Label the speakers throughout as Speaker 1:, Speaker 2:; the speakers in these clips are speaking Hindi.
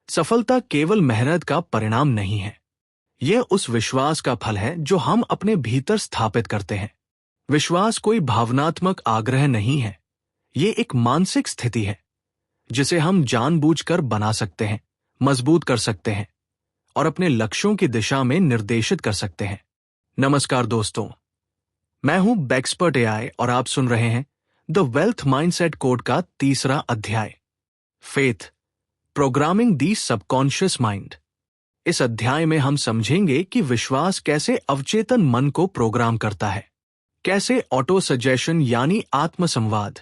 Speaker 1: सफलता केवल मेहनत का परिणाम नहीं है। यह उस विश्वास का फल है जो हम अपने भीतर स्थापित करते हैं। विश्वास कोई भावनात्मक आग्रह नहीं है, ये एक मानसिक स्थिति है जिसे हम जानबूझकर बना सकते हैं, मजबूत कर सकते हैं और अपने लक्ष्यों की दिशा में निर्देशित कर सकते हैं। नमस्कार दोस्तों, मैं हूं बेक्सपर्ट एआई और आप सुन रहे हैं द वेल्थ माइंडसेट कोड का तीसरा अध्याय, फेथ, प्रोग्रामिंग दी सबकॉन्शियस माइंड। इस अध्याय में हम समझेंगे कि विश्वास कैसे अवचेतन मन को प्रोग्राम करता है, कैसे ऑटो सजेशन यानी आत्मसंवाद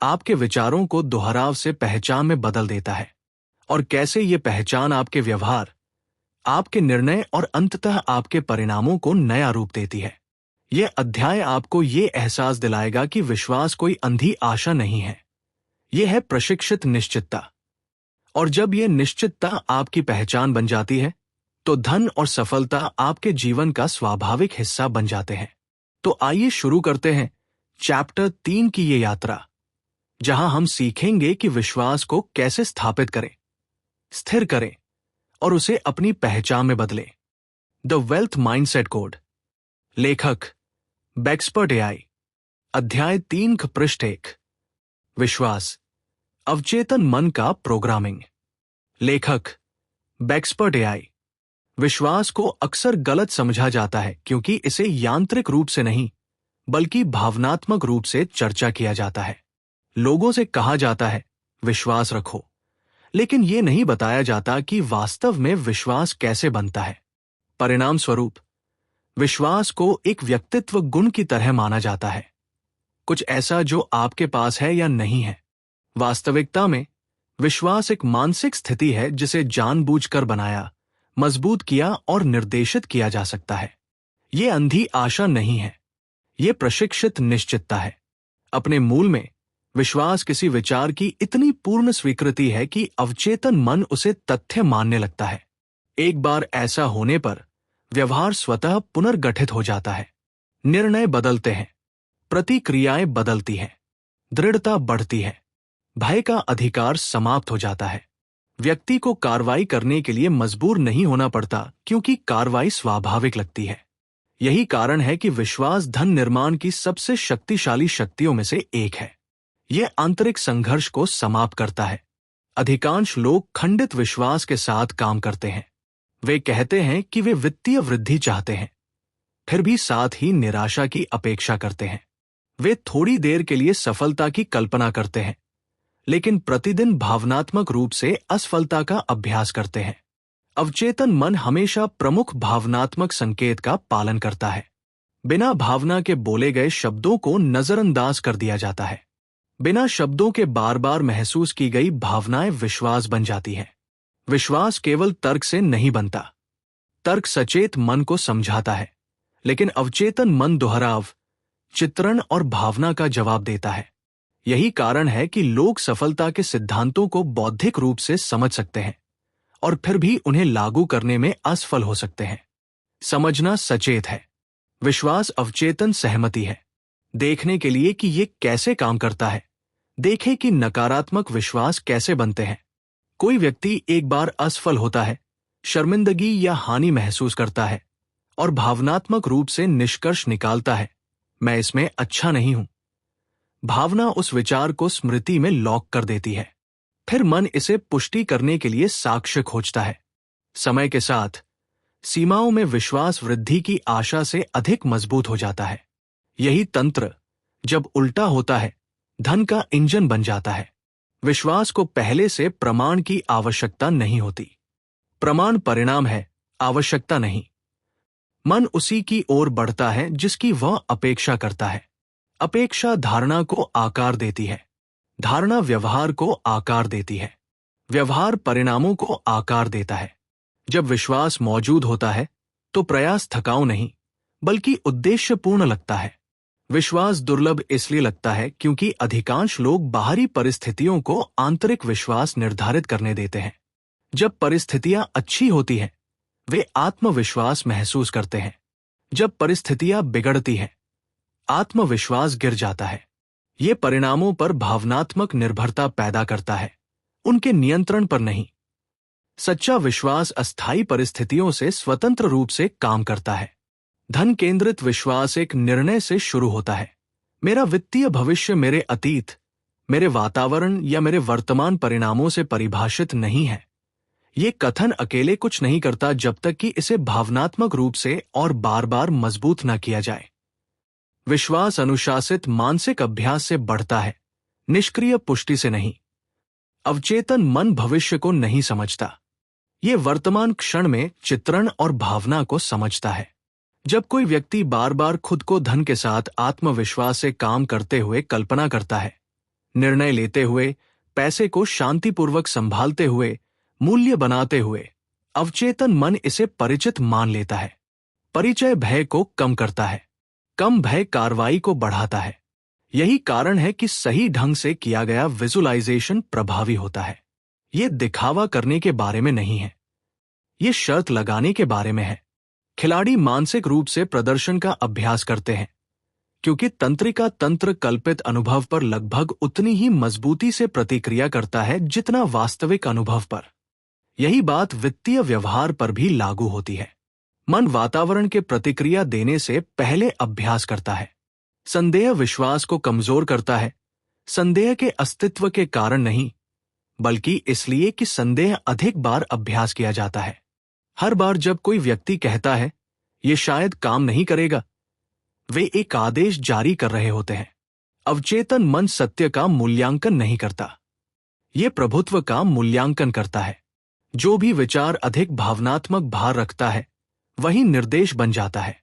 Speaker 1: आपके विचारों को दोहराव से पहचान में बदल देता है और कैसे ये पहचान आपके व्यवहार, आपके निर्णय और अंततः आपके परिणामों को नया रूप देती है। यह अध्याय आपको ये एहसास दिलाएगा कि विश्वास कोई अंधी आशा नहीं है, यह है प्रशिक्षित निश्चितता। और जब यह निश्चितता आपकी पहचान बन जाती है तो धन और सफलता आपके जीवन का स्वाभाविक हिस्सा बन जाते हैं। तो आइए शुरू करते हैं चैप्टर 3 की ये यात्रा, जहां हम सीखेंगे कि विश्वास को कैसे स्थापित करें, स्थिर करें और उसे अपनी पहचान में बदलें। द वेल्थ माइंडसेट कोड, लेखक बेक्सपर्ट एआई, अध्याय 3 पृष्ठ 1, विश्वास, अवचेतन मन का प्रोग्रामिंग। लेखक बेक्सपर्ट एआई। विश्वास को अक्सर गलत समझा जाता है क्योंकि इसे यांत्रिक रूप से नहीं बल्कि भावनात्मक रूप से चर्चा किया जाता है। लोगों से कहा जाता है विश्वास रखो, लेकिन यह नहीं बताया जाता कि वास्तव में विश्वास कैसे बनता है। परिणाम स्वरूप विश्वास को एक व्यक्तित्व गुण की तरह माना जाता है, कुछ ऐसा जो आपके पास है या नहीं है। वास्तविकता में विश्वास एक मानसिक स्थिति है जिसे जानबूझकर बनाया, मजबूत किया और निर्देशित किया जा सकता है। यह अंधी आशा नहीं है, यह प्रशिक्षित निश्चितता है। अपने मूल में विश्वास किसी विचार की इतनी पूर्ण स्वीकृति है कि अवचेतन मन उसे तथ्य मानने लगता है। एक बार ऐसा होने पर व्यवहार स्वतः पुनर्गठित हो जाता है, निर्णय बदलते हैं, प्रतिक्रियाएं बदलती हैं, दृढ़ता बढ़ती है, भय का अधिकार समाप्त हो जाता है। व्यक्ति को कार्रवाई करने के लिए मजबूर नहीं होना पड़ता क्योंकि कार्रवाई स्वाभाविक लगती है। यही कारण है कि विश्वास धन निर्माण की सबसे शक्तिशाली शक्तियों में से एक है। यह आंतरिक संघर्ष को समाप्त करता है। अधिकांश लोग खंडित विश्वास के साथ काम करते हैं। वे कहते हैं कि वे वित्तीय वृद्धि चाहते हैं, फिर भी साथ ही निराशा की अपेक्षा करते हैं। वे थोड़ी देर के लिए सफलता की कल्पना करते हैं, लेकिन प्रतिदिन भावनात्मक रूप से असफलता का अभ्यास करते हैं। अवचेतन मन हमेशा प्रमुख भावनात्मक संकेत का पालन करता है। बिना भावना के बोले गए शब्दों को नजरअंदाज कर दिया जाता है। बिना शब्दों के बार बार महसूस की गई भावनाएं विश्वास बन जाती हैं। विश्वास केवल तर्क से नहीं बनता। तर्क सचेत मन को समझाता है, लेकिन अवचेतन मन दोहराव, चित्रण और भावना का जवाब देता है। यही कारण है कि लोग सफलता के सिद्धांतों को बौद्धिक रूप से समझ सकते हैं और फिर भी उन्हें लागू करने में असफल हो सकते हैं। समझना सचेत है, विश्वास अवचेतन सहमति है। देखने के लिए कि ये कैसे काम करता है, देखें कि नकारात्मक विश्वास कैसे बनते हैं। कोई व्यक्ति एक बार असफल होता है, शर्मिंदगी या हानि महसूस करता है और भावनात्मक रूप से निष्कर्ष निकालता है, मैं इसमें अच्छा नहीं हूं। भावना उस विचार को स्मृति में लॉक कर देती है। फिर मन इसे पुष्टि करने के लिए साक्ष्य खोजता है। समय के साथ सीमाओं में विश्वास वृद्धि की आशा से अधिक मजबूत हो जाता है। यही तंत्र जब उल्टा होता है, धन का इंजन बन जाता है। विश्वास को पहले से प्रमाण की आवश्यकता नहीं होती। प्रमाण परिणाम है, आवश्यकता नहीं। मन उसी की ओर बढ़ता है जिसकी वह अपेक्षा करता है। अपेक्षा धारणा को आकार देती है, धारणा व्यवहार को आकार देती है, व्यवहार परिणामों को आकार देता है। जब विश्वास मौजूद होता है तो प्रयास थकाऊ नहीं बल्कि उद्देश्यपूर्ण लगता है। विश्वास दुर्लभ इसलिए लगता है क्योंकि अधिकांश लोग बाहरी परिस्थितियों को आंतरिक विश्वास निर्धारित करने देते हैं। जब परिस्थितियां अच्छी होती हैं, वे आत्मविश्वास महसूस करते हैं। जब परिस्थितियां बिगड़ती हैं, आत्मविश्वास गिर जाता है। ये परिणामों पर भावनात्मक निर्भरता पैदा करता है, उनके नियंत्रण पर नहीं। सच्चा विश्वास अस्थायी परिस्थितियों से स्वतंत्र रूप से काम करता है। धन केंद्रित विश्वास एक निर्णय से शुरू होता है। मेरा वित्तीय भविष्य मेरे अतीत, मेरे वातावरण या मेरे वर्तमान परिणामों से परिभाषित नहीं है। ये कथन अकेले कुछ नहीं करता जब तक कि इसे भावनात्मक रूप से और बार बार मजबूत न किया जाए। विश्वास अनुशासित मानसिक अभ्यास से बढ़ता है, निष्क्रिय पुष्टि से नहीं। अवचेतन मन भविष्य को नहीं समझता, ये वर्तमान क्षण में चित्रण और भावना को समझता है। जब कोई व्यक्ति बार बार खुद को धन के साथ आत्मविश्वास से काम करते हुए कल्पना करता है, निर्णय लेते हुए, पैसे को शांतिपूर्वक संभालते हुए, मूल्य बनाते हुए, अवचेतन मन इसे परिचित मान लेता है। परिचय भय को कम करता है, कम भय कार्रवाई को बढ़ाता है। यही कारण है कि सही ढंग से किया गया विजुअलाइजेशन प्रभावी होता है। ये दिखावा करने के बारे में नहीं है, ये शर्त लगाने के बारे में है। खिलाड़ी मानसिक रूप से प्रदर्शन का अभ्यास करते हैं, क्योंकि तंत्रिका तंत्र कल्पित अनुभव पर लगभग उतनी ही मजबूती से प्रतिक्रिया करता है जितना वास्तविक अनुभव पर। यही बात वित्तीय व्यवहार पर भी लागू होती है। मन वातावरण के प्रतिक्रिया देने से पहले अभ्यास करता है। संदेह विश्वास को कमजोर करता है, संदेह के अस्तित्व के कारण नहीं, बल्कि इसलिए कि संदेह अधिक बार अभ्यास किया जाता है। हर बार जब कोई व्यक्ति कहता है, ये शायद काम नहीं करेगा, वे एक आदेश जारी कर रहे होते हैं। अवचेतन मन सत्य का मूल्यांकन नहीं करता, ये प्रभुत्व का मूल्यांकन करता है। जो भी विचार अधिक भावनात्मक भार रखता है, वही निर्देश बन जाता है।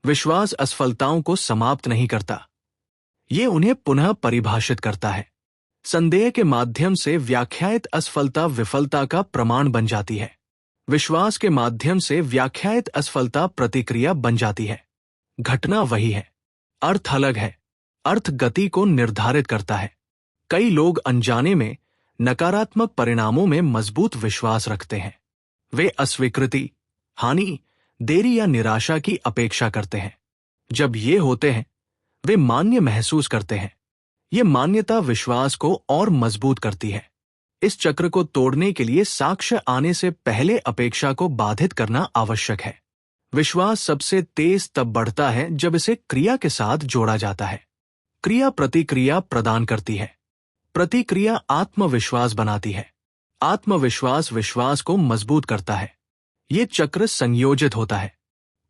Speaker 1: विश्वास असफलताओं को समाप्त नहीं करता, ये उन्हें पुनः परिभाषित करता है। संदेह के माध्यम से व्याख्यायित असफलता विफलता का प्रमाण बन जाती है। विश्वास के माध्यम से व्याख्यायित असफलता प्रतिक्रिया बन जाती है। घटना वही है, अर्थ अलग है। अर्थ गति को निर्धारित करता है। कई लोग अनजाने में नकारात्मक परिणामों में मजबूत विश्वास रखते हैं। वे अस्वीकृति, हानि, देरी या निराशा की अपेक्षा करते हैं। जब ये होते हैं, वे मान्य महसूस करते हैं। ये मान्यता विश्वास को और मजबूत करती है। इस चक्र को तोड़ने के लिए साक्ष्य आने से पहले अपेक्षा को बाधित करना आवश्यक है। विश्वास सबसे तेज तब बढ़ता है जब इसे क्रिया के साथ जोड़ा जाता है। क्रिया प्रतिक्रिया प्रदान करती है, प्रतिक्रिया आत्मविश्वास बनाती है, आत्मविश्वास विश्वास को मजबूत करता है। ये चक्र संयोजित होता है।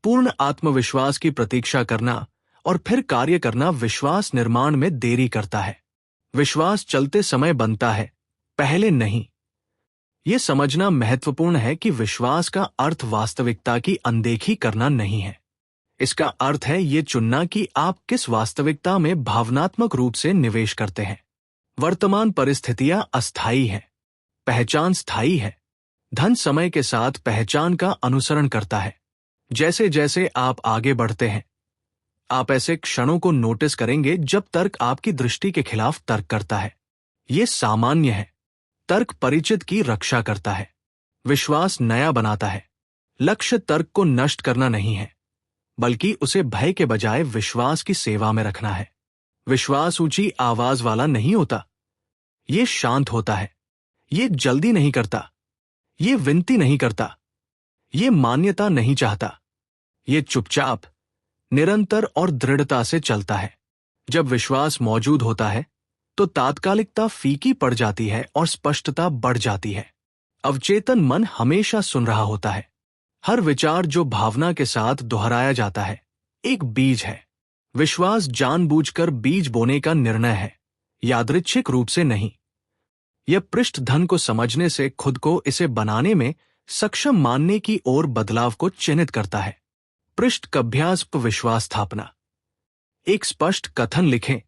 Speaker 1: पूर्ण आत्मविश्वास की प्रतीक्षा करना और फिर कार्य करना विश्वास निर्माण में देरी करता है। विश्वास चलते समय बनता है, पहले नहीं। यह समझना महत्वपूर्ण है कि विश्वास का अर्थ वास्तविकता की अनदेखी करना नहीं है। इसका अर्थ है ये चुनना कि आप किस वास्तविकता में भावनात्मक रूप से निवेश करते हैं। वर्तमान परिस्थितियां अस्थायी हैं, पहचान स्थायी है। धन समय के साथ पहचान का अनुसरण करता है। जैसे जैसे आप आगे बढ़ते हैं, आप ऐसे क्षणों को नोटिस करेंगे जब तर्क आपकी दृष्टि के खिलाफ तर्क करता है। ये सामान्य है। तर्क परिचित की रक्षा करता है, विश्वास नया बनाता है। लक्ष्य तर्क को नष्ट करना नहीं है, बल्कि उसे भय के बजाय विश्वास की सेवा में रखना है। विश्वास ऊंची आवाज वाला नहीं होता, ये शांत होता है। ये जल्दी नहीं करता, ये विनती नहीं करता, ये मान्यता नहीं चाहता। ये चुपचाप, निरंतर और दृढ़ता से चलता है। जब विश्वास मौजूद होता है तो तात्कालिकता फीकी पड़ जाती है और स्पष्टता बढ़ जाती है। अवचेतन मन हमेशा सुन रहा होता है। हर विचार जो भावना के साथ दोहराया जाता है एक बीज है। विश्वास जानबूझकर बीज बोने का निर्णय है, यादृच्छिक रूप से नहीं। यह पृष्ठधन को समझने से खुद को इसे बनाने में सक्षम मानने की ओर बदलाव को चिन्हित करता है। पृष्ठकभ्यास पर विश्वास स्थापना। एक स्पष्ट कथन लिखें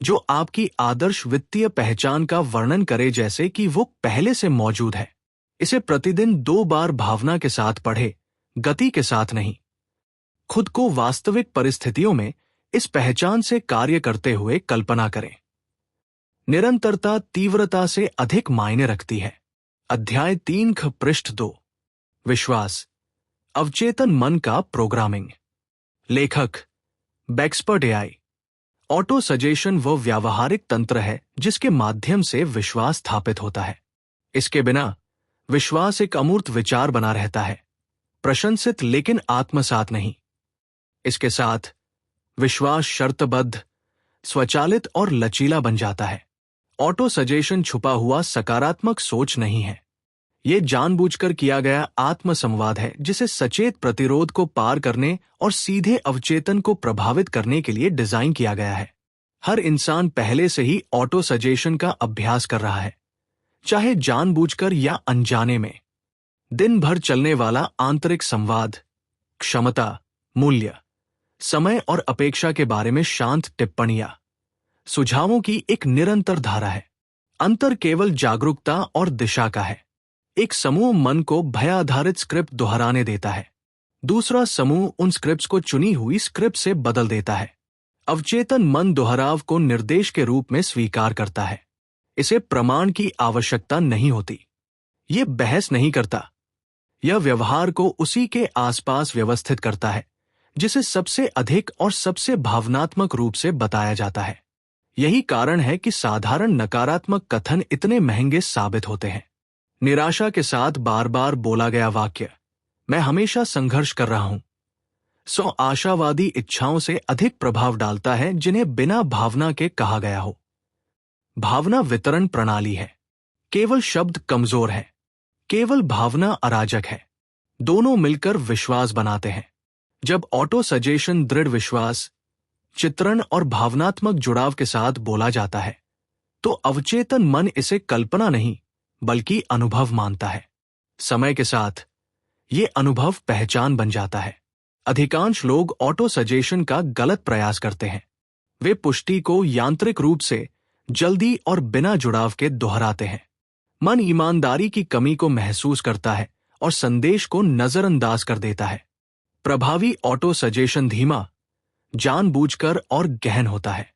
Speaker 1: जो आपकी आदर्श वित्तीय पहचान का वर्णन करे, जैसे कि वो पहले से मौजूद है। इसे प्रतिदिन 2 बार भावना के साथ पढ़े, गति के साथ नहीं। खुद को वास्तविक परिस्थितियों में इस पहचान से कार्य करते हुए कल्पना करें। निरंतरता तीव्रता से अधिक मायने रखती है। अध्याय 3 पृष्ठ 2। विश्वास, अवचेतन मन का प्रोग्रामिंग। लेखक बेक्सपर्ट एआई। ऑटो सजेशन वो व्यावहारिक तंत्र है जिसके माध्यम से विश्वास स्थापित होता है। इसके बिना विश्वास एक अमूर्त विचार बना रहता है, प्रशंसित लेकिन आत्मसात नहीं। इसके साथ विश्वास शर्तबद्ध, स्वचालित और लचीला बन जाता है। ऑटो सजेशन छुपा हुआ सकारात्मक सोच नहीं है। ये जानबूझकर किया गया आत्मसंवाद है जिसे सचेत प्रतिरोध को पार करने और सीधे अवचेतन को प्रभावित करने के लिए डिजाइन किया गया है। हर इंसान पहले से ही ऑटो सजेशन का अभ्यास कर रहा है, चाहे जानबूझकर या अनजाने में। दिन भर चलने वाला आंतरिक संवाद, क्षमता, मूल्य, समय और अपेक्षा के बारे में शांत टिप्पणियां, सुझावों की एक निरंतर धारा है। अंतर केवल जागरूकता और दिशा का है। एक समूह मन को भय आधारित स्क्रिप्ट दोहराने देता है, दूसरा समूह उन स्क्रिप्ट्स को चुनी हुई स्क्रिप्ट से बदल देता है। अवचेतन मन दोहराव को निर्देश के रूप में स्वीकार करता है। इसे प्रमाण की आवश्यकता नहीं होती। यह बहस नहीं करता। यह व्यवहार को उसी के आसपास व्यवस्थित करता है जिसे सबसे अधिक और सबसे भावनात्मक रूप से बताया जाता है। यही कारण है कि साधारण नकारात्मक कथन इतने महंगे साबित होते हैं। निराशा के साथ बार बार बोला गया वाक्य, मैं हमेशा संघर्ष कर रहा हूं, 100 आशावादी इच्छाओं से अधिक प्रभाव डालता है जिन्हें बिना भावना के कहा गया हो। भावना वितरण प्रणाली है। केवल शब्द कमजोर है, केवल भावना अराजक है। दोनों मिलकर विश्वास बनाते हैं। जब ऑटो सजेशन दृढ़ विश्वास, चित्रण और भावनात्मक जुड़ाव के साथ बोला जाता है तो अवचेतन मन इसे कल्पना नहीं बल्कि अनुभव मानता है। समय के साथ ये अनुभव पहचान बन जाता है। अधिकांश लोग ऑटो सजेशन का गलत प्रयास करते हैं। वे पुष्टि को यांत्रिक रूप से जल्दी और बिना जुड़ाव के दोहराते हैं। मन ईमानदारी की कमी को महसूस करता है और संदेश को नजरअंदाज कर देता है। प्रभावी ऑटो सजेशन धीमा, जानबूझकर और गहन होता है।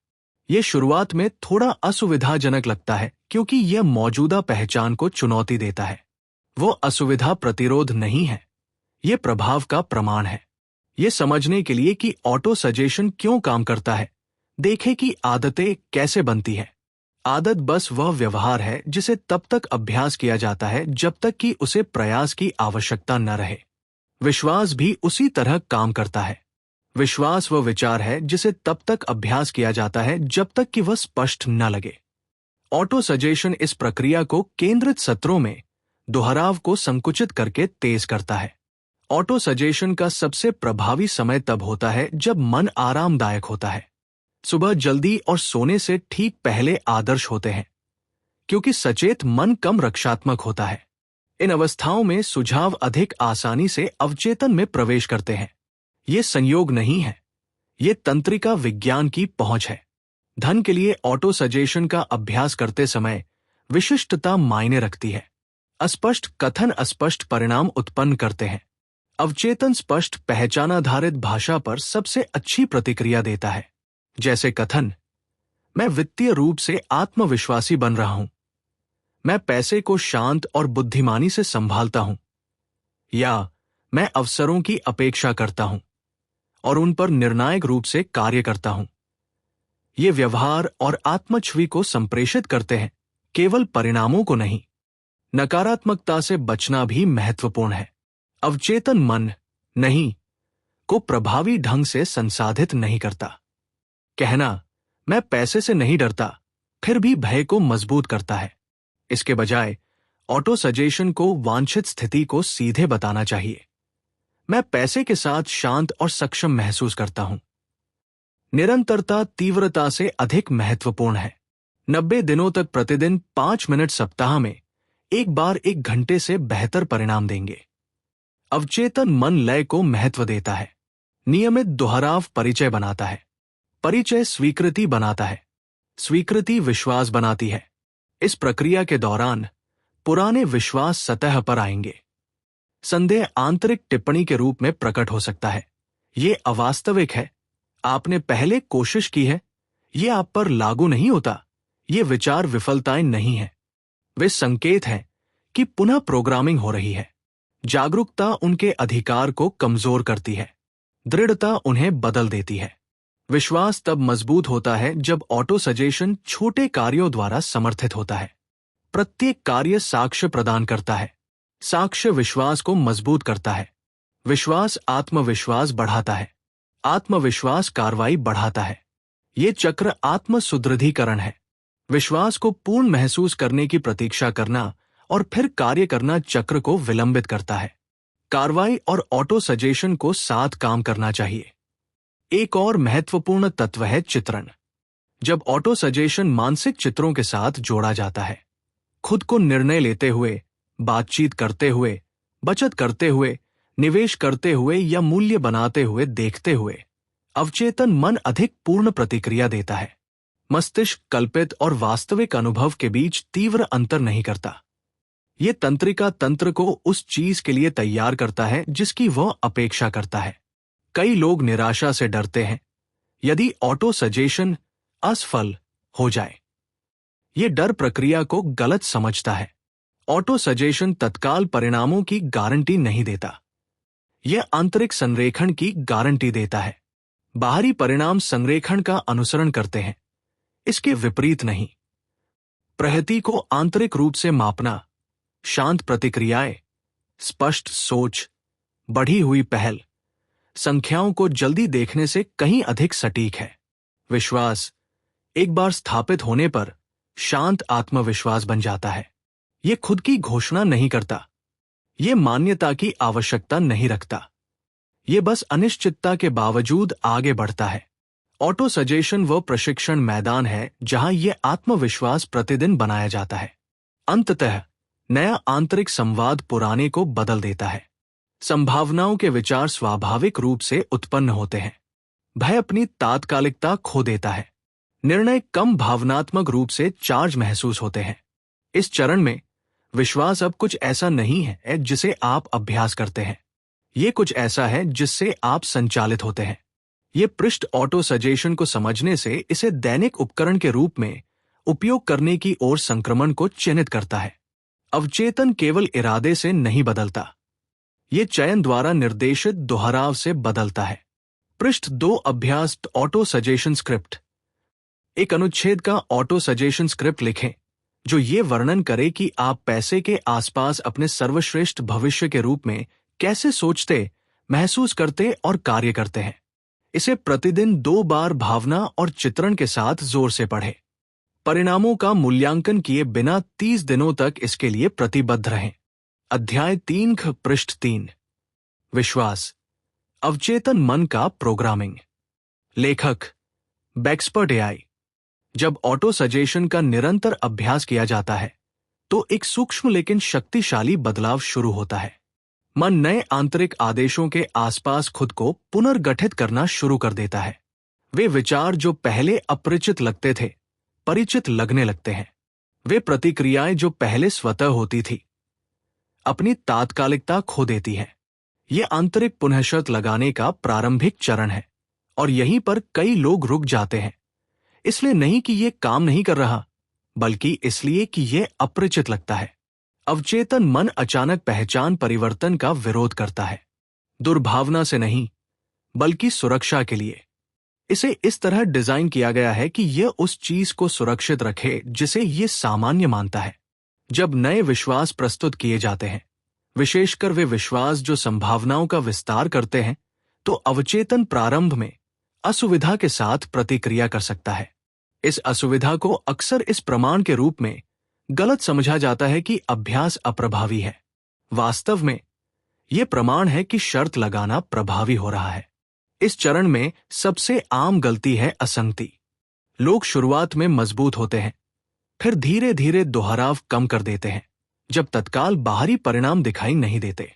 Speaker 1: यह शुरुआत में थोड़ा असुविधाजनक लगता है क्योंकि यह मौजूदा पहचान को चुनौती देता है। वो असुविधा प्रतिरोध नहीं है, यह प्रभाव का प्रमाण है। यह समझने के लिए कि ऑटो सजेशन क्यों काम करता है, देखें कि आदतें कैसे बनती हैं। आदत बस वह व्यवहार है जिसे तब तक अभ्यास किया जाता है जब तक कि उसे प्रयास की आवश्यकता न रहे। विश्वास भी उसी तरह काम करता है। विश्वास वह विचार है जिसे तब तक अभ्यास किया जाता है जब तक कि वह स्पष्ट न लगे। ऑटो सजेशन इस प्रक्रिया को केंद्रित सत्रों में दोहराव को संकुचित करके तेज करता है। ऑटो सजेशन का सबसे प्रभावी समय तब होता है जब मन आरामदायक होता है। सुबह जल्दी और सोने से ठीक पहले आदर्श होते हैं, क्योंकि सचेत मन कम रक्षात्मक होता है। इन अवस्थाओं में सुझाव अधिक आसानी से अवचेतन में प्रवेश करते हैं। ये संयोग नहीं है, ये तंत्रिका विज्ञान की पहुंच है। धन के लिए ऑटो सजेशन का अभ्यास करते समय विशिष्टता मायने रखती है। अस्पष्ट कथन अस्पष्ट परिणाम उत्पन्न करते हैं। अवचेतन स्पष्ट पहचानाधारित भाषा पर सबसे अच्छी प्रतिक्रिया देता है, जैसे कथन, मैं वित्तीय रूप से आत्मविश्वासी बन रहा हूं, मैं पैसे को शांत और बुद्धिमानी से संभालता हूं, या मैं अवसरों की अपेक्षा करता हूं और उन पर निर्णायक रूप से कार्य करता हूं। ये व्यवहार और आत्मछवि को संप्रेषित करते हैं, केवल परिणामों को नहीं। नकारात्मकता से बचना भी महत्वपूर्ण है। अवचेतन मन नहीं को प्रभावी ढंग से संसाधित नहीं करता। कहना, मैं पैसे से नहीं डरता, फिर भी भय को मजबूत करता है। इसके बजाय ऑटो सजेशन को वांछित स्थिति को सीधे बताना चाहिए, मैं पैसे के साथ शांत और सक्षम महसूस करता हूं। निरंतरता तीव्रता से अधिक महत्वपूर्ण है। 90 दिनों तक प्रतिदिन 5 मिनट सप्ताह में एक बार 1 घंटे से बेहतर परिणाम देंगे। अवचेतन मन लय को महत्व देता है। नियमित दोहराव परिचय बनाता है। परिचय स्वीकृति बनाता है। स्वीकृति विश्वास बनाती है। इस प्रक्रिया के दौरान पुराने विश्वास सतह पर आएंगे। संदेह आंतरिक टिप्पणी के रूप में प्रकट हो सकता है, ये अवास्तविक है, आपने पहले कोशिश की है, ये आप पर लागू नहीं होता। ये विचार विफलताएं नहीं है, वे संकेत हैं कि पुनः प्रोग्रामिंग हो रही है। जागरूकता उनके अधिकार को कमजोर करती है, दृढ़ता उन्हें बदल देती है। विश्वास तब मजबूत होता है जब ऑटो सजेशन छोटे कार्यों द्वारा समर्थित होता है। प्रत्येक कार्य साक्ष्य प्रदान करता है, साक्ष्य विश्वास को मजबूत करता है। विश्वास आत्मविश्वास बढ़ाता है। आत्मविश्वास कार्रवाई बढ़ाता है। ये चक्र आत्म सुदृढ़ीकरण है। विश्वास को पूर्ण महसूस करने की प्रतीक्षा करना और फिर कार्य करना चक्र को विलंबित करता है। कार्रवाई और ऑटो सजेशन को साथ काम करना चाहिए। एक और महत्वपूर्ण तत्व है चित्रण। जब ऑटो सजेशन मानसिक चित्रों के साथ जोड़ा जाता है, खुद को निर्णय लेते हुए, बातचीत करते हुए, बचत करते हुए, निवेश करते हुए या मूल्य बनाते हुए देखते हुए, अवचेतन मन अधिक पूर्ण प्रतिक्रिया देता है। मस्तिष्क कल्पित और वास्तविक अनुभव के बीच तीव्र अंतर नहीं करता। ये तंत्रिका तंत्र को उस चीज के लिए तैयार करता है जिसकी वह अपेक्षा करता है। कई लोग निराशा से डरते हैं यदि ऑटो सजेशन असफल हो जाए। ये डर प्रक्रिया को गलत समझता है। ऑटो सजेशन तत्काल परिणामों की गारंटी नहीं देता। यह आंतरिक संरेखण की गारंटी देता है। बाहरी परिणाम संरेखण का अनुसरण करते हैं, इसके विपरीत नहीं। प्रगति को आंतरिक रूप से मापना, शांत प्रतिक्रियाएं, स्पष्ट सोच, बढ़ी हुई पहल, संख्याओं को जल्दी देखने से कहीं अधिक सटीक है। विश्वास एक बार स्थापित होने पर शांत आत्मविश्वास बन जाता है। यह खुद की घोषणा नहीं करता। यह मान्यता की आवश्यकता नहीं रखता। यह बस अनिश्चितता के बावजूद आगे बढ़ता है। ऑटो सजेशन वह प्रशिक्षण मैदान है जहां यह आत्मविश्वास प्रतिदिन बनाया जाता है। अंततः नया आंतरिक संवाद पुराने को बदल देता है। संभावनाओं के विचार स्वाभाविक रूप से उत्पन्न होते हैं। भय अपनी तात्कालिकता खो देता है। निर्णय कम भावनात्मक रूप से चार्ज महसूस होते हैं। इस चरण में विश्वास अब कुछ ऐसा नहीं है जिसे आप अभ्यास करते हैं। ये कुछ ऐसा है जिससे आप संचालित होते हैं। ये पृष्ठ ऑटो सजेशन को समझने से इसे दैनिक उपकरण के रूप में उपयोग करने की ओर संक्रमण को चिन्हित करता है। अवचेतन केवल इरादे से नहीं बदलता। ये चयन द्वारा निर्देशित दोहराव से बदलता है। पृष्ठ 2 अभ्यास ऑटो सजेशन स्क्रिप्ट। एक अनुच्छेद का ऑटो सजेशन स्क्रिप्ट लिखें जो ये वर्णन करे कि आप पैसे के आसपास अपने सर्वश्रेष्ठ भविष्य के रूप में कैसे सोचते, महसूस करते और कार्य करते हैं। इसे प्रतिदिन 2 बार भावना और चित्रण के साथ जोर से पढ़ें। परिणामों का मूल्यांकन किए बिना 30 दिनों तक इसके लिए प्रतिबद्ध रहें। अध्याय 3 पृष्ठ 3। विश्वास अवचेतन मन का प्रोग्रामिंग। लेखक बेक्सपर्ट एआई। जब ऑटो सजेशन का निरंतर अभ्यास किया जाता है तो एक सूक्ष्म लेकिन शक्तिशाली बदलाव शुरू होता है। मन नए आंतरिक आदेशों के आसपास खुद को पुनर्गठित करना शुरू कर देता है। वे विचार जो पहले अपरिचित लगते थे परिचित लगने लगते हैं। वे प्रतिक्रियाएं जो पहले स्वतः होती थी अपनी तात्कालिकता खो देती हैं। यह आंतरिक पुनःशर्त लगाने का प्रारंभिक चरण है और यहीं पर कई लोग रुक जाते हैं। इसलिए नहीं कि यह काम नहीं कर रहा, बल्कि इसलिए कि यह अपरिचित लगता है। अवचेतन मन अचानक पहचान परिवर्तन का विरोध करता है। दुर्भावना से नहीं, बल्कि सुरक्षा के लिए। इसे इस तरह डिजाइन किया गया है कि यह उस चीज को सुरक्षित रखे जिसे यह सामान्य मानता है। जब नए विश्वास प्रस्तुत किए जाते हैं, विशेषकर वे विश्वास जो संभावनाओं का विस्तार करते हैं, तो अवचेतन प्रारंभ में असुविधा के साथ प्रतिक्रिया कर सकता है। इस असुविधा को अक्सर इस प्रमाण के रूप में गलत समझा जाता है कि अभ्यास अप्रभावी है। वास्तव में यह प्रमाण है कि शर्त लगाना प्रभावी हो रहा है। इस चरण में सबसे आम गलती है असंगति। लोग शुरुआत में मजबूत होते हैं, फिर धीरे धीरे दोहराव कम कर देते हैं जब तत्काल बाहरी परिणाम दिखाई नहीं देते।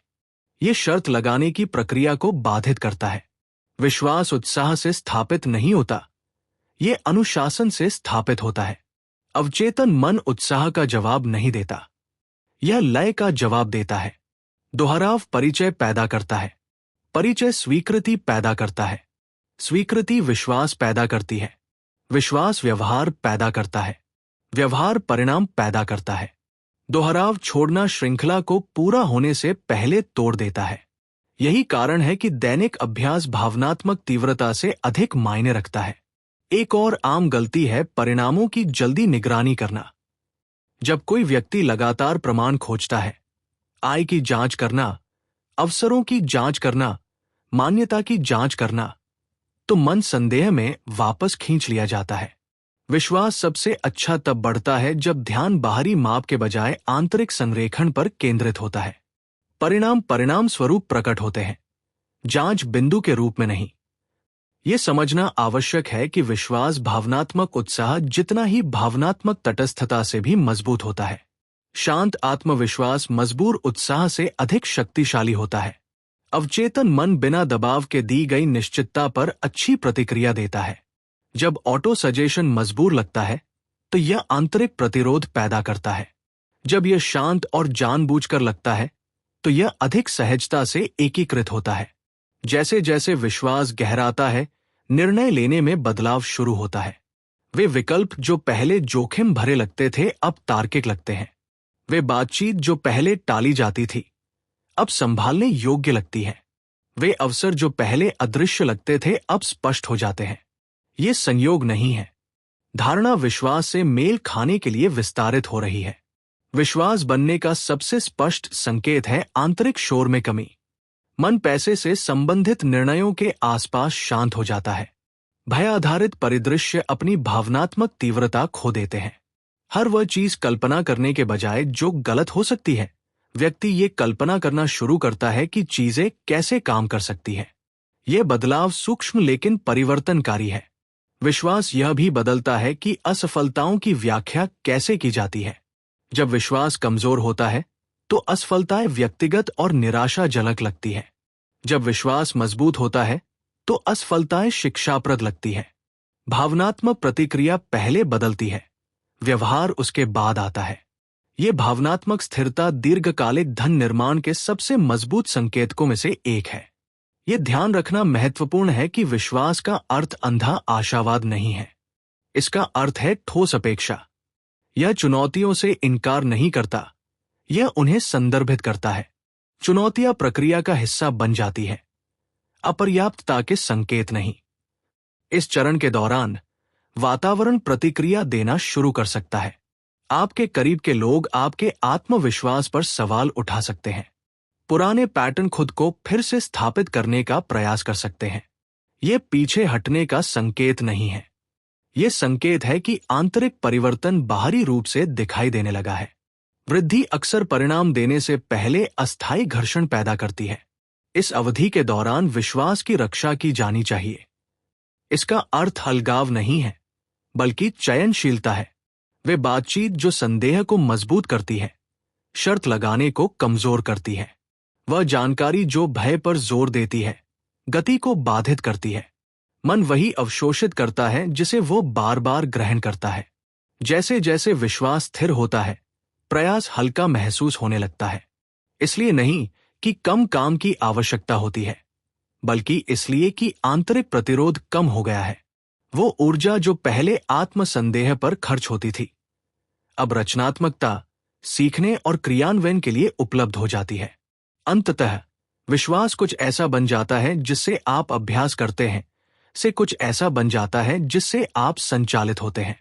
Speaker 1: ये शर्त लगाने की प्रक्रिया को बाधित करता है। विश्वास उत्साह से स्थापित नहीं होता, ये अनुशासन से स्थापित होता है। अवचेतन मन उत्साह का जवाब नहीं देता, यह लय का जवाब देता है। दोहराव परिचय पैदा करता है, परिचय स्वीकृति पैदा करता है, स्वीकृति विश्वास पैदा करती है, विश्वास व्यवहार पैदा करता है, व्यवहार परिणाम पैदा करता है। दोहराव छोड़ना श्रृंखला को पूरा होने से पहले तोड़ देता है। यही कारण है कि दैनिक अभ्यास भावनात्मक तीव्रता से अधिक मायने रखता है। एक और आम गलती है परिणामों की जल्दी निगरानी करना। जब कोई व्यक्ति लगातार प्रमाण खोजता है, आय की जांच करना, अवसरों की जांच करना, मान्यता की जांच करना, तो मन संदेह में वापस खींच लिया जाता है। विश्वास सबसे अच्छा तब बढ़ता है जब ध्यान बाहरी माप के बजाय आंतरिक संरेखण पर केंद्रित होता है। परिणाम परिणाम स्वरूप प्रकट होते हैं, जांच बिंदु के रूप में नहीं। यह समझना आवश्यक है कि विश्वास भावनात्मक उत्साह जितना ही भावनात्मक तटस्थता से भी मजबूत होता है। शांत आत्मविश्वास मजबूर उत्साह से अधिक शक्तिशाली होता है। अवचेतन मन बिना दबाव के दी गई निश्चितता पर अच्छी प्रतिक्रिया देता है। जब ऑटो सजेशन मजबूर लगता है तो यह आंतरिक प्रतिरोध पैदा करता है। जब यह शांत और जानबूझकर लगता है तो यह अधिक सहजता से एकीकृत होता है। जैसे जैसे विश्वास गहराता है, निर्णय लेने में बदलाव शुरू होता है। वे विकल्प जो पहले जोखिम भरे लगते थे अब तार्किक लगते हैं। वे बातचीत जो पहले टाली जाती थी अब संभालने योग्य लगती है। वे अवसर जो पहले अदृश्य लगते थे अब स्पष्ट हो जाते हैं। ये संयोग नहीं है। धारणा विश्वास से मेल खाने के लिए विस्तारित हो रही है। विश्वास बनने का सबसे स्पष्ट संकेत है आंतरिक शोर में कमी। मन पैसे से संबंधित निर्णयों के आसपास शांत हो जाता है। भय आधारित परिदृश्य अपनी भावनात्मक तीव्रता खो देते हैं। हर वह चीज कल्पना करने के बजाय जो गलत हो सकती है, व्यक्ति ये कल्पना करना शुरू करता है कि चीजें कैसे काम कर सकती हैं। यह बदलाव सूक्ष्म लेकिन परिवर्तनकारी है। विश्वास यह भी बदलता है कि असफलताओं की व्याख्या कैसे की जाती है। जब विश्वास कमजोर होता है तो असफलताएं व्यक्तिगत और निराशाजनक लगती है। जब विश्वास मजबूत होता है तो असफलताएं शिक्षाप्रद लगती है। भावनात्मक प्रतिक्रिया पहले बदलती है, व्यवहार उसके बाद आता है। ये भावनात्मक स्थिरता दीर्घकालिक धन निर्माण के सबसे मजबूत संकेतकों में से एक है। यह ध्यान रखना महत्वपूर्ण है कि विश्वास का अर्थ अंधा आशावाद नहीं है। इसका अर्थ है ठोस अपेक्षा। यह चुनौतियों से इनकार नहीं करता, यह उन्हें संदर्भित करता है। चुनौतियां प्रक्रिया का हिस्सा बन जाती है, अपर्याप्तता के संकेत नहीं। इस चरण के दौरान वातावरण प्रतिक्रिया देना शुरू कर सकता है। आपके करीब के लोग आपके आत्मविश्वास पर सवाल उठा सकते हैं। पुराने पैटर्न खुद को फिर से स्थापित करने का प्रयास कर सकते हैं। यह पीछे हटने का संकेत नहीं है। यह संकेत है कि आंतरिक परिवर्तन बाहरी रूप से दिखाई देने लगा है। वृद्धि अक्सर परिणाम देने से पहले अस्थायी घर्षण पैदा करती है। इस अवधि के दौरान विश्वास की रक्षा की जानी चाहिए। इसका अर्थ अलगाव नहीं है, बल्कि चयनशीलता है। वे बातचीत जो संदेह को मजबूत करती है, शर्त लगाने को कमजोर करती है। वह जानकारी जो भय पर जोर देती है, गति को बाधित करती है। मन वही अवशोषित करता है जिसे वो बार बार ग्रहण करता है। जैसे जैसे विश्वास स्थिर होता है, प्रयास हल्का महसूस होने लगता है। इसलिए नहीं कि कम काम की आवश्यकता होती है, बल्कि इसलिए कि आंतरिक प्रतिरोध कम हो गया है। वो ऊर्जा जो पहले आत्मसंदेह पर खर्च होती थी, अब रचनात्मकता, सीखने और क्रियान्वयन के लिए उपलब्ध हो जाती है। अंततः विश्वास कुछ ऐसा बन जाता है जिससे आप अभ्यास करते हैं, से कुछ ऐसा बन जाता है जिससे आप संचालित होते हैं।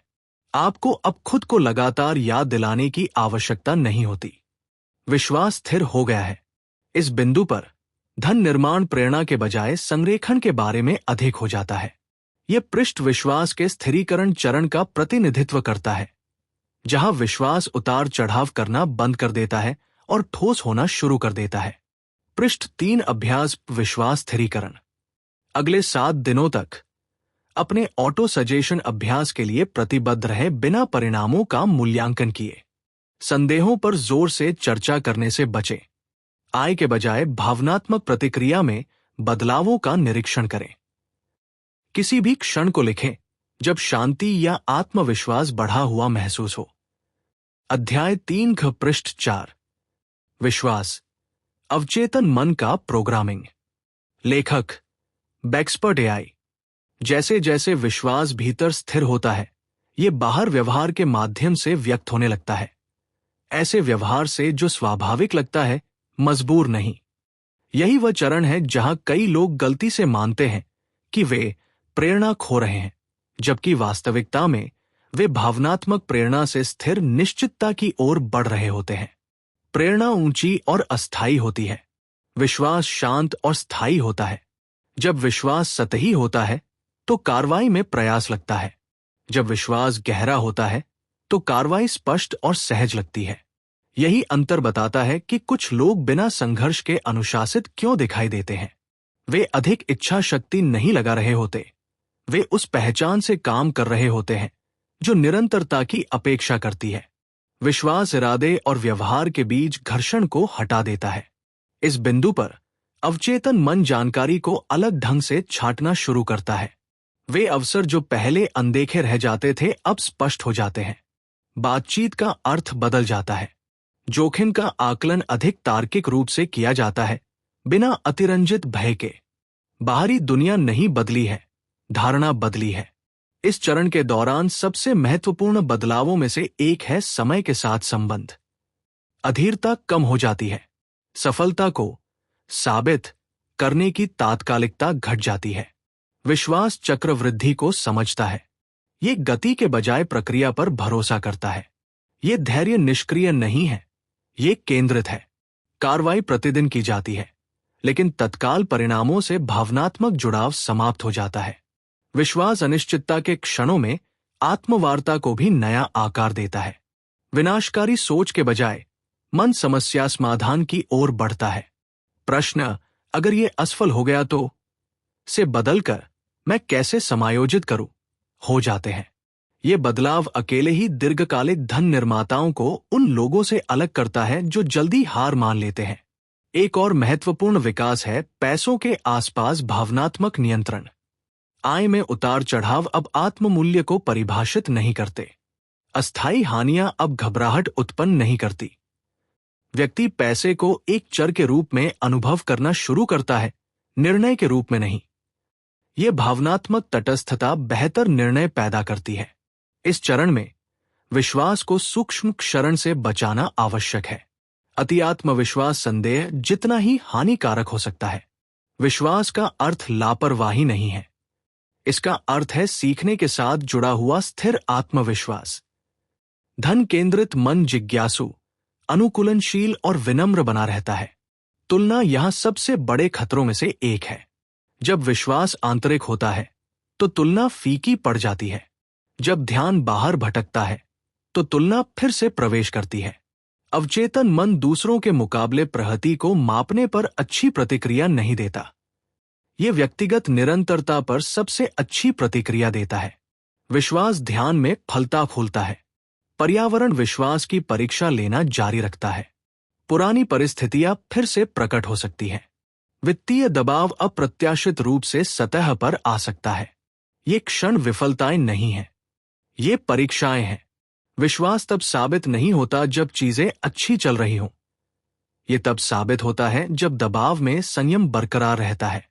Speaker 1: आपको अब खुद को लगातार याद दिलाने की आवश्यकता नहीं होती। विश्वास स्थिर हो गया है। इस बिंदु पर धन निर्माण प्रेरणा के बजाय संरेखण के बारे में अधिक हो जाता है। यह पृष्ठ विश्वास के स्थिरीकरण चरण का प्रतिनिधित्व करता है, जहां विश्वास उतार चढ़ाव करना बंद कर देता है और ठोस होना शुरू कर देता है। पृष्ठ 3 अभ्यास विश्वास स्थिरीकरण। अगले 7 दिनों तक अपने ऑटो सजेशन अभ्यास के लिए प्रतिबद्ध रहे बिना परिणामों का मूल्यांकन किए। संदेहों पर जोर से चर्चा करने से बचें। आय के बजाय भावनात्मक प्रतिक्रिया में बदलावों का निरीक्षण करें। किसी भी क्षण को लिखें जब शांति या आत्मविश्वास बढ़ा हुआ महसूस हो। अध्याय 3 पृष्ठ 4। विश्वास, अवचेतन मन का प्रोग्रामिंग। लेखक बेक्सपर्ट एआई। जैसे जैसे विश्वास भीतर स्थिर होता है, ये बाहर व्यवहार के माध्यम से व्यक्त होने लगता है। ऐसे व्यवहार से जो स्वाभाविक लगता है, मजबूर नहीं। यही वह चरण है जहां कई लोग गलती से मानते हैं कि वे प्रेरणा खो रहे हैं, जबकि वास्तविकता में वे भावनात्मक प्रेरणा से स्थिर निश्चितता की ओर बढ़ रहे होते हैं। प्रेरणा ऊंची और अस्थायी होती है। विश्वास शांत और स्थायी होता है। जब विश्वास सतही होता है तो कार्रवाई में प्रयास लगता है। जब विश्वास गहरा होता है तो कार्रवाई स्पष्ट और सहज लगती है। यही अंतर बताता है कि कुछ लोग बिना संघर्ष के अनुशासित क्यों दिखाई देते हैं। वे अधिक इच्छा शक्ति नहीं लगा रहे होते, वे उस पहचान से काम कर रहे होते हैं जो निरंतरता की अपेक्षा करती है। विश्वास इरादे और व्यवहार के बीच घर्षण को हटा देता है। इस बिंदु पर अवचेतन मन जानकारी को अलग ढंग से छांटना शुरू करता है। वे अवसर जो पहले अनदेखे रह जाते थे अब स्पष्ट हो जाते हैं। बातचीत का अर्थ बदल जाता है। जोखिम का आकलन अधिक तार्किक रूप से किया जाता है, बिना अतिरंजित भय के। बाहरी दुनिया नहीं बदली है, धारणा बदली है। इस चरण के दौरान सबसे महत्वपूर्ण बदलावों में से एक है समय के साथ संबंध। अधीरता कम हो जाती है। सफलता को साबित करने की तात्कालिकता घट जाती है। विश्वास चक्रवृद्धि को समझता है। ये गति के बजाय प्रक्रिया पर भरोसा करता है। ये धैर्य निष्क्रिय नहीं है, ये केंद्रित है। कार्रवाई प्रतिदिन की जाती है, लेकिन तत्काल परिणामों से भावनात्मक जुड़ाव समाप्त हो जाता है। विश्वास अनिश्चितता के क्षणों में आत्मवार्ता को भी नया आकार देता है। विनाशकारी सोच के बजाय मन समस्या समाधान की ओर बढ़ता है। प्रश्न, अगर ये असफल हो गया तो से बदलकर मैं कैसे समायोजित करूं, हो जाते हैं। ये बदलाव अकेले ही दीर्घकालिक धन निर्माताओं को उन लोगों से अलग करता है जो जल्दी हार मान लेते हैं। एक और महत्वपूर्ण विकास है पैसों के आसपास भावनात्मक नियंत्रण। आय में उतार चढ़ाव अब आत्ममूल्य को परिभाषित नहीं करते। अस्थायी हानियां अब घबराहट उत्पन्न नहीं करती। व्यक्ति पैसे को एक चर के रूप में अनुभव करना शुरू करता है, निर्णय के रूप में नहीं। यह भावनात्मक तटस्थता बेहतर निर्णय पैदा करती है। इस चरण में विश्वास को सूक्ष्म क्षरण से बचाना आवश्यक है। अति आत्मविश्वास संदेह जितना ही हानिकारक हो सकता है। विश्वास का अर्थ लापरवाही नहीं है। इसका अर्थ है सीखने के साथ जुड़ा हुआ स्थिर आत्मविश्वास। धन केंद्रित मन जिज्ञासु, अनुकूलनशील और विनम्र बना रहता है। तुलना यहां सबसे बड़े खतरों में से एक है। जब विश्वास आंतरिक होता है तो तुलना फीकी पड़ जाती है। जब ध्यान बाहर भटकता है तो तुलना फिर से प्रवेश करती है। अवचेतन मन दूसरों के मुकाबले प्रगति को मापने पर अच्छी प्रतिक्रिया नहीं देता। यह व्यक्तिगत निरंतरता पर सबसे अच्छी प्रतिक्रिया देता है। विश्वास ध्यान में फलता फूलता है। पर्यावरण विश्वास की परीक्षा लेना जारी रखता है। पुरानी परिस्थितियां फिर से प्रकट हो सकती हैं। वित्तीय दबाव अप्रत्याशित रूप से सतह पर आ सकता है। ये क्षण विफलताएं नहीं हैं, ये परीक्षाएं हैं। विश्वास तब साबित नहीं होता जब चीजें अच्छी चल रही हों। ये तब साबित होता है जब दबाव में संयम बरकरार रहता है।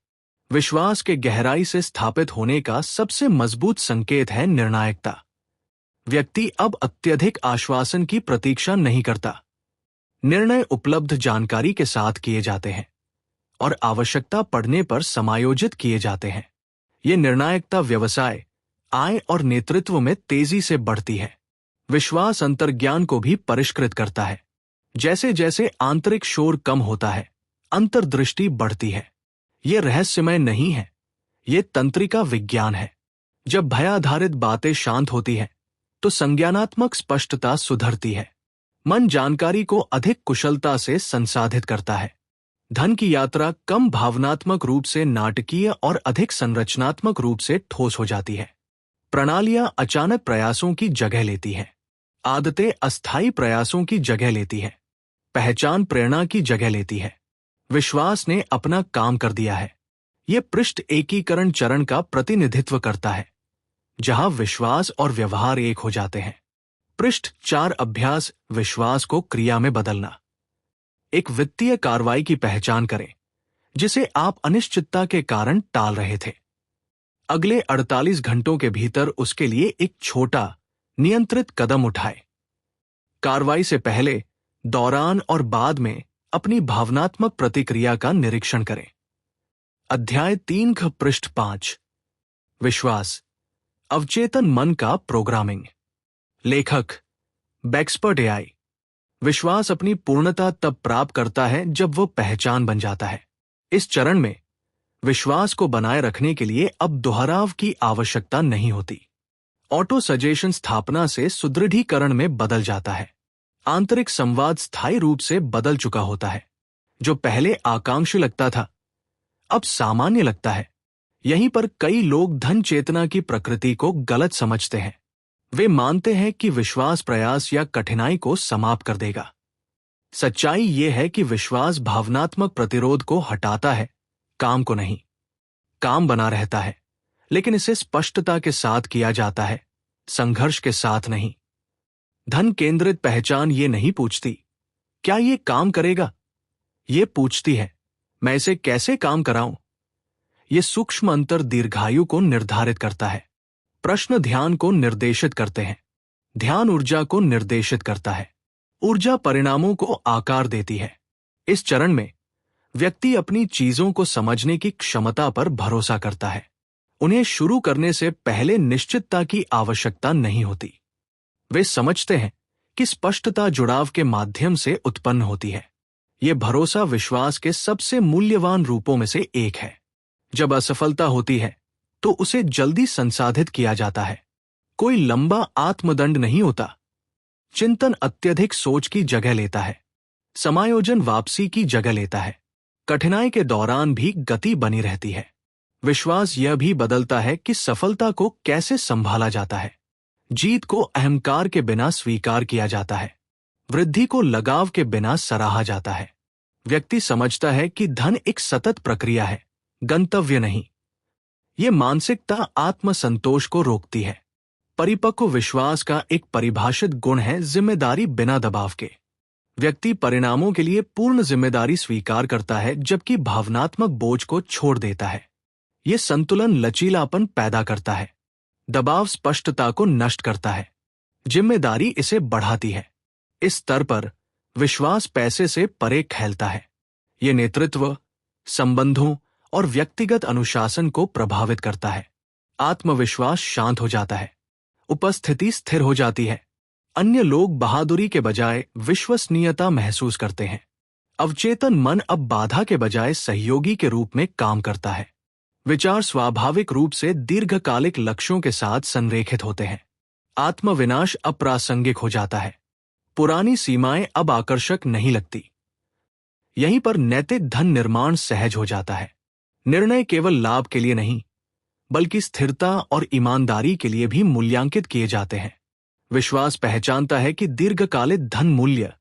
Speaker 1: विश्वास के गहराई से स्थापित होने का सबसे मजबूत संकेत है निर्णायकता। व्यक्ति अब अत्यधिक आश्वासन की प्रतीक्षा नहीं करता। निर्णय उपलब्ध जानकारी के साथ किए जाते हैं और आवश्यकता पड़ने पर समायोजित किए जाते हैं। ये निर्णायकता व्यवसाय, आय और नेतृत्व में तेजी से बढ़ती है। विश्वास अंतर्ज्ञान को भी परिष्कृत करता है। जैसे जैसे आंतरिक शोर कम होता है, अंतर्दृष्टि बढ़ती है। ये रहस्यमय नहीं है, ये तंत्रिका विज्ञान है। जब भयाधारित बातें शांत होती हैं, तो संज्ञानात्मक स्पष्टता सुधरती है। मन जानकारी को अधिक कुशलता से संसाधित करता है। धन की यात्रा कम भावनात्मक रूप से नाटकीय और अधिक संरचनात्मक रूप से ठोस हो जाती है। प्रणालियां अचानक प्रयासों की जगह लेती हैं। आदतें अस्थायी प्रयासों की जगह लेती हैं। पहचान प्रेरणा की जगह लेती है। विश्वास ने अपना काम कर दिया है। यह पृष्ठ एकीकरण चरण का प्रतिनिधित्व करता है, जहां विश्वास और व्यवहार एक हो जाते हैं। पृष्ठ 4 अभ्यास, विश्वास को क्रिया में बदलना। एक वित्तीय कार्रवाई की पहचान करें जिसे आप अनिश्चितता के कारण टाल रहे थे। अगले 48 घंटों के भीतर उसके लिए एक छोटा, नियंत्रित कदम उठाएं। कार्रवाई से पहले, दौरान और बाद में अपनी भावनात्मक प्रतिक्रिया का निरीक्षण करें। अध्याय 3 पृष्ठ 5, विश्वास, अवचेतन मन का प्रोग्रामिंग। लेखक बेक्सपर्ट एआई। विश्वास अपनी पूर्णता तब प्राप्त करता है जब वो पहचान बन जाता है। इस चरण में विश्वास को बनाए रखने के लिए अब दोहराव की आवश्यकता नहीं होती। ऑटो सजेशन स्थापना से सुदृढ़ीकरण में बदल जाता है। आंतरिक संवाद स्थायी रूप से बदल चुका होता है। जो पहले आकांक्षी लगता था अब सामान्य लगता है। यहीं पर कई लोग धन चेतना की प्रकृति को गलत समझते हैं। वे मानते हैं कि विश्वास प्रयास या कठिनाई को समाप्त कर देगा। सच्चाई ये है कि विश्वास भावनात्मक प्रतिरोध को हटाता है, काम को नहीं। काम बना रहता है, लेकिन इसे स्पष्टता के साथ किया जाता है, संघर्ष के साथ नहीं। धन केंद्रित पहचान ये नहीं पूछती क्या ये काम करेगा, ये पूछती है मैं इसे कैसे काम कराऊं। ये सूक्ष्म अंतर दीर्घायु को निर्धारित करता है। प्रश्न ध्यान को निर्देशित करते हैं, ध्यान ऊर्जा को निर्देशित करता है, ऊर्जा परिणामों को आकार देती है। इस चरण में व्यक्ति अपनी चीजों को समझने की क्षमता पर भरोसा करता है। उन्हें शुरू करने से पहले निश्चितता की आवश्यकता नहीं होती। वे समझते हैं कि स्पष्टता जुड़ाव के माध्यम से उत्पन्न होती है। ये भरोसा विश्वास के सबसे मूल्यवान रूपों में से एक है। जब असफलता होती है तो उसे जल्दी संसाधित किया जाता है। कोई लंबा आत्मदंड नहीं होता। चिंतन अत्यधिक सोच की जगह लेता है, समायोजन वापसी की जगह लेता है। कठिनाई के दौरान भी गति बनी रहती है। विश्वास यह भी बदलता है कि सफलता को कैसे संभाला जाता है। जीत को अहंकार के बिना स्वीकार किया जाता है, वृद्धि को लगाव के बिना सराहा जाता है। व्यक्ति समझता है कि धन एक सतत प्रक्रिया है, गंतव्य नहीं। ये मानसिकता आत्मसंतोष को रोकती है। परिपक्व विश्वास का एक परिभाषित गुण है जिम्मेदारी बिना दबाव के। व्यक्ति परिणामों के लिए पूर्ण जिम्मेदारी स्वीकार करता है जबकि भावनात्मक बोझ को छोड़ देता है। ये संतुलन लचीलापन पैदा करता है। दबाव स्पष्टता को नष्ट करता है, जिम्मेदारी इसे बढ़ाती है। इस स्तर पर विश्वास पैसे से परे खेलता है। ये नेतृत्व, संबंधों और व्यक्तिगत अनुशासन को प्रभावित करता है। आत्मविश्वास शांत हो जाता है, उपस्थिति स्थिर हो जाती है। अन्य लोग बहादुरी के बजाय विश्वसनीयता महसूस करते हैं। अवचेतन मन अब बाधा के बजाय सहयोगी के रूप में काम करता है। विचार स्वाभाविक रूप से दीर्घकालिक लक्ष्यों के साथ संरेखित होते हैं। आत्मविनाश अप्रासंगिक हो जाता है। पुरानी सीमाएं अब आकर्षक नहीं लगती। यहीं पर नैतिक धन निर्माण सहज हो जाता है। निर्णय केवल लाभ के लिए नहीं, बल्कि स्थिरता और ईमानदारी के लिए भी मूल्यांकित किए जाते हैं। विश्वास पहचानता है कि दीर्घकालिक धन मूल्य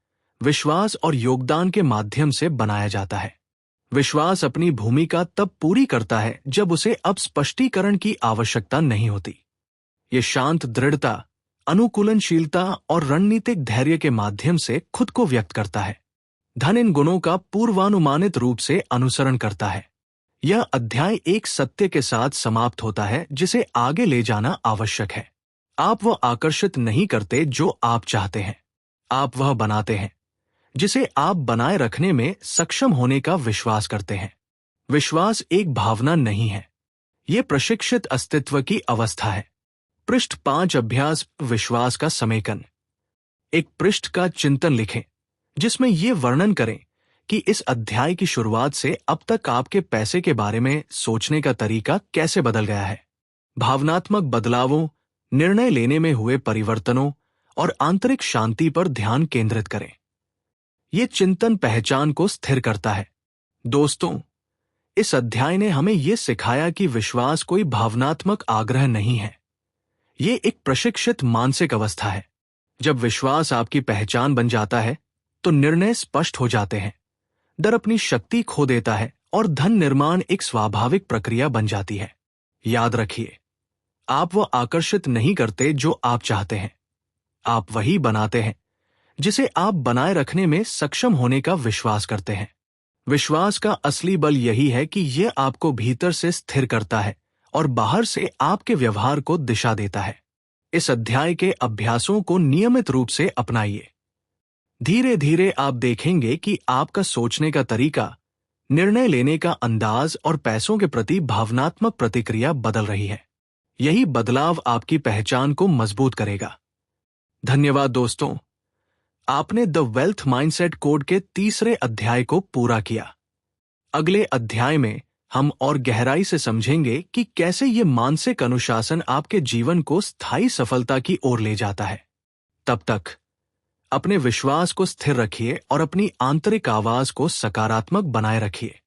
Speaker 1: विश्वास और योगदान के माध्यम से बनाया जाता है। विश्वास अपनी भूमिका तब पूरी करता है जब उसे अब स्पष्टीकरण की आवश्यकता नहीं होती। ये शांत दृढ़ता, अनुकूलनशीलता और रणनीतिक धैर्य के माध्यम से खुद को व्यक्त करता है। धन इन गुणों का पूर्वानुमानित रूप से अनुसरण करता है। यह अध्याय एक सत्य के साथ समाप्त होता है जिसे आगे ले जाना आवश्यक है। आप वह आकर्षित नहीं करते जो आप चाहते हैं, आप वह बनाते हैं जिसे आप बनाए रखने में सक्षम होने का विश्वास करते हैं। विश्वास एक भावना नहीं है, ये प्रशिक्षित अस्तित्व की अवस्था है। पृष्ठ 5 अभ्यास विश्वास का समेकन। एक पृष्ठ का चिंतन लिखें जिसमें यह वर्णन करें कि इस अध्याय की शुरुआत से अब तक आपके पैसे के बारे में सोचने का तरीका कैसे बदल गया है। भावनात्मक बदलावों, निर्णय लेने में हुए परिवर्तनों और आंतरिक शांति पर ध्यान केंद्रित करें। ये चिंतन पहचान को स्थिर करता है। दोस्तों, इस अध्याय ने हमें यह सिखाया कि विश्वास कोई भावनात्मक आग्रह नहीं है, ये एक प्रशिक्षित मानसिक अवस्था है। जब विश्वास आपकी पहचान बन जाता है तो निर्णय स्पष्ट हो जाते हैं, डर अपनी शक्ति खो देता है और धन निर्माण एक स्वाभाविक प्रक्रिया बन जाती है। याद रखिए, आप वो आकर्षित नहीं करते जो आप चाहते हैं, आप वही बनाते हैं जिसे आप बनाए रखने में सक्षम होने का विश्वास करते हैं। विश्वास का असली बल यही है कि यह आपको भीतर से स्थिर करता है और बाहर से आपके व्यवहार को दिशा देता है। इस अध्याय के अभ्यासों को नियमित रूप से अपनाइए। धीरे धीरे आप देखेंगे कि आपका सोचने का तरीका, निर्णय लेने का अंदाज और पैसों के प्रति भावनात्मक प्रतिक्रिया बदल रही है। यही बदलाव आपकी पहचान को मजबूत करेगा। धन्यवाद दोस्तों। आपने द वेल्थ माइंडसेट कोड के तीसरे अध्याय को पूरा किया। अगले अध्याय में हम और गहराई से समझेंगे कि कैसे ये मानसिक अनुशासन आपके जीवन को स्थायी सफलता की ओर ले जाता है। तब तक अपने विश्वास को स्थिर रखिए और अपनी आंतरिक आवाज को सकारात्मक बनाए रखिए।